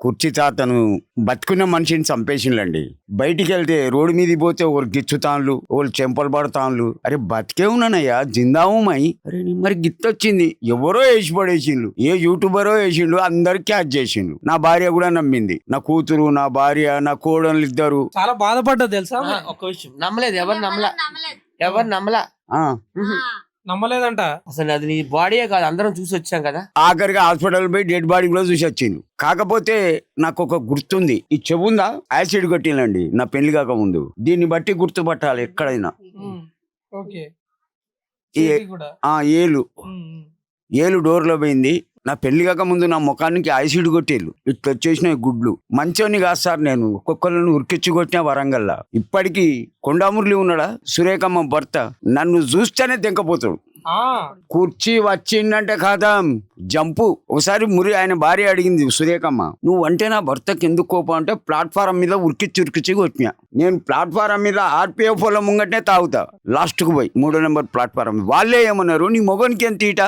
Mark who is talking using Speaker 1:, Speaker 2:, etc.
Speaker 1: కుర్చీ తాతను బతుకున్న మనిషిని చంపేసిండ్లండి. బయటికి వెళ్తే రోడ్డు మీదకి పోతే ఒకరు గిచ్చుతాన్లు, ఒకరు చెంపలు పడతాన్లు. అరే బతికే ఉన్నానయ్యా, జిందావుమై. అరే మరి గిత్తొచ్చింది, ఎవరో వేసి పడేసిండ్లు, ఏ యూట్యూబరో వేసిండు, అందరు క్యాచ్ చేసిండ్లు. నా భార్య కూడా నమ్మింది, నా కూతురు, నా భార్య, నా కోడళ్ళు ఇద్దరు.
Speaker 2: చాలా బాధపడ్డా తెలుసా?
Speaker 3: ఒక్క విషయం నమ్మలేదు, ఎవరు నమ్మలా.
Speaker 1: ఆ
Speaker 2: నమ్మలేదంట.
Speaker 3: అసలు అది నీ బాడీయే కాదు, అందరం చూసి వచ్చాం కదా.
Speaker 1: ఆఖరిగా హాస్పిటల్ పోయి డెడ్ బాడీ కూడా చూసి వచ్చిండు. కాకపోతే నాకు ఒక గుర్తుంది, ఈ చెవుందా యాసిడ్ కొట్టిందండి నా పెళ్లి కాక ముందు. దీన్ని బట్టి గుర్తుపట్టాలి ఎక్కడైనా.
Speaker 2: ఓకే.
Speaker 1: ఏలు డోర్లో పోయింది. నా పెళ్లి కాక ముందు నా ముఖానికి యాసిడ్ కొట్టేళ్ళు, ఇట్లా వచ్చేసినాయి గుడ్లు. మంచోని కాదు సార్, నేను ఒక్కొక్కరిని ఉరికిచ్చి కొట్టిన వరంగల్లా. ఇప్పటికీ కొండామురళి ఉన్నాడా, సురేఖమ్మ భర్త, నన్ను చూస్తేనే తెంకపోతాడు. కుర్చీ వచ్చిందంటే కాదా జంపు. ఒకసారి ఆయన భార్య అడిగింది సురేఖమ్మ, నువ్వు అంటే నా భర్తకి ఎందుకు కోపం అంటే, ప్లాట్ఫారం మీద ఉరికిచ్చి కొట్టినా. నేను ప్లాట్ఫారం మీద ఆర్పిఎఫ్ వాళ్ళ ముంగట్నే తాగుతా, లాస్ట్కు పోయి 3వ నెంబర్ ప్లాట్ఫారం. వాళ్ళే ఏమన్నారు, నీ మొగనికి ఎంత ఈట,